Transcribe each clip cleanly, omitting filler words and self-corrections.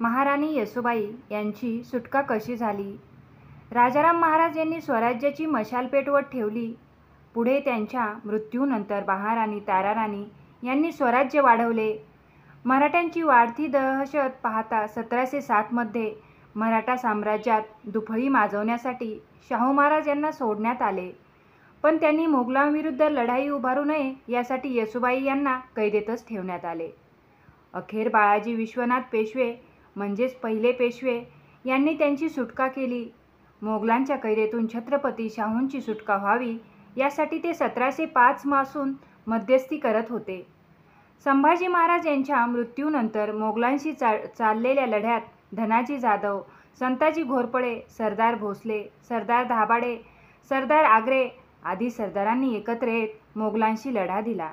महाराणी येसूबाई यांची सुटका कशी झाली? राजाराम महाराज यांनी स्वराज्याची मशाल पेटवत ठेवली. पुढे त्यांच्या मृत्यूनंतर महाराणी ताराराणी यांनी स्वराज्य वाढवले. मराठ्यांची वाढती दहशत पाहता 1707 मध्ये मराठा साम्राज्यात दुफळी माजवण्यासाठी शाहू महाराज यांना सोडण्यात आले. पण त्यांनी मोगलांविरुद्ध लढाई उभारू नये यासाठी येसूबाई यांना कैदेतच ठेवण्यात आले. अखेर बाळाजी विश्वनाथ पेशवे म्हणजेच पहिले पेशवे यांनी त्यांची सुटका केली. मोगलांच्या कैदेतून छत्रपती शाहूंची सुटका व्हावी यासाठी ते 1705 पासून मध्यस्थी करत होते. संभाजी महाराज यांच्या मृत्यूनंतर मोगलांशी चाललेल्या लढ्यात धनाजी जाधव, संताजी घोरपडे, सरदार भोसले, सरदार दाभाडे, सरदार आग्रे आदी सरदारांनी एकत्र येत मोगलांशी लढा दिला.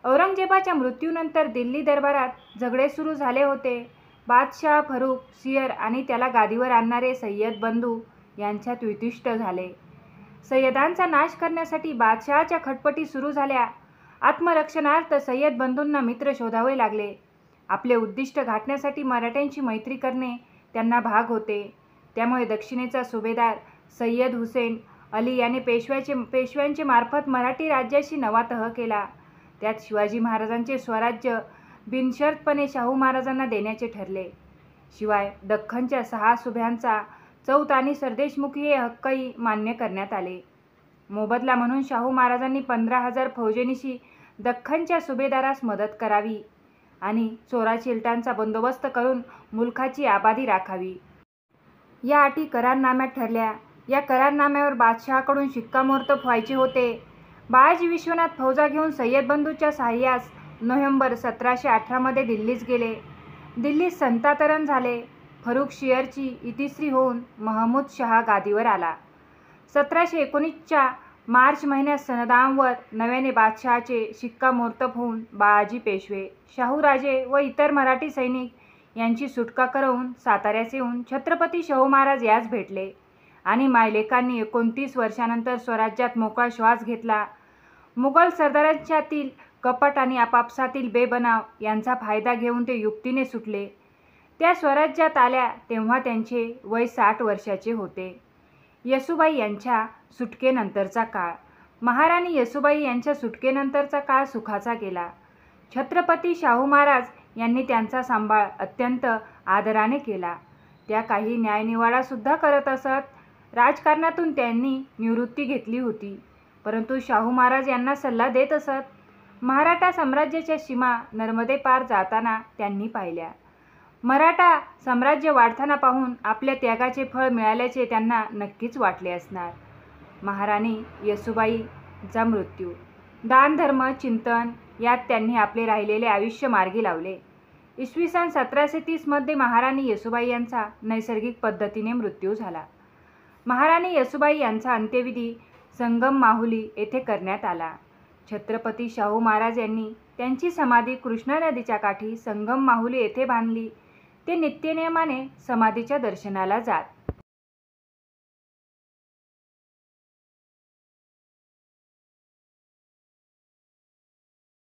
औरंगजेबाच्या मृत्यूनंतर दिल्ली दरबारात झगडे सुरू झाले होते. बादशाह फरुख सियर आणि त्याला गादीवर आणणारे सय्यद बंधू यांच्यात युधिष्ठिर झाले. सय्यदांचा नाश करण्यासाठी बादशहाच्या खटपटी सुरू झाल्या. आत्मरक्षणार्थ सय्यद बंधूंना मित्र शोधावे लागले. आपले उद्दिष्ट गाठण्यासाठी मराठ्यांची मैत्री करणे त्यांना भाग होते. त्यामुळे दक्षिणेचा सुभेदार सय्यद हुसेन अली याने पेशव्यांचे मार्फत मराठी राज्याशी नवा तह केला. त्यात शिवाजी महाराजांचे स्वराज्य बिनशर्तपणे शाहू महाराजांना देण्याचे ठरले. शिवाय दख्खनच्या 6 सुभ्यांचा चौथ आणि सरदेशमुखी हे हक्कही मान्य करण्यात आले. मोबदला म्हणून शाहू महाराजांनी 15,000 फौजेनिशी दख्खनच्या सुभेदारास मदत करावी आणि चोराचिलटांचा बंदोबस्त करून मुलखाची आबादी राखावी या अटी करारनाम्यात ठरल्या. या करारनाम्यावर बादशहाकडून शिक्कामोर्तब व्हायचे होते. बाळाजी विश्वनाथ फौजा घेऊन सय्यद बंधूच्या साह्यास नोव्हेंबर 1718 मध्ये दिल्लीस गेले. दिल्लीत संतातरण झाले. फरुख सियरची इतिश्री होऊन महमूद शहा गादीवर आला. 1719च्या मार्च महिन्यात सनदांवर नव्याने बादशहाचे शिक्कामोर्तब होऊन बाळाजी पेशवे, शाहूराजे व इतर मराठी सैनिक यांची सुटका करवून साताऱ्यास येऊन छत्रपती शाहू महाराज यास भेटले आणि मायलेकांनी 29 वर्षानंतर स्वराज्यात मोकळा श्वास घेतला. मुघल सरदारांच्यातील कपट आणि आपापसातील बेबनाव यांचा फायदा घेऊन ते युक्तीने सुटले. त्या स्वराज्यात आल्या तेव्हा त्यांचे वय 60 वर्षाचे होते. येसूबाई यांच्या सुटकेनंतरचा काळ. महाराणी येसूबाई यांच्या सुटकेनंतरचा काळ सुखाचा गेला. छत्रपती शाहू महाराज यांनी त्यांचा सांभाळ अत्यंत आदराने केला. त्या काही न्यायनिवाडासुद्धा करत असत. राजकारणातून त्यांनी निवृत्ती घेतली होती, परंतु शाहू महाराज यांना सल्ला देत असत. मराठा साम्राज्याच्या सीमा नर्मदे पार जाताना त्यांनी पाहिल्या. मराठा साम्राज्य वाढताना पाहून आपल्या त्यागाचे फळ मिळाल्याचे त्यांना नक्कीच वाटले असणार. महाराणी येसूबाईंचा मृत्यू. दान धर्म चिंतन यात त्यांनी आपले राहिलेले आयुष्य मार्गी लावले. इसवी सन 1730 मध्ये महाराणी येसूबाई यांचा नैसर्गिक पद्धतीने मृत्यू झाला. महाराणी येसूबाई यांचा अंत्यविधी संगम माहुली येथे करण्यात आला. छत्रपती शाहू महाराज यांनी त्यांची समाधी कृष्णा नदीच्या काठी संगम माहुली येथे बांधली. ते नित्यनेमाने समाधीच्या दर्शनाला जात.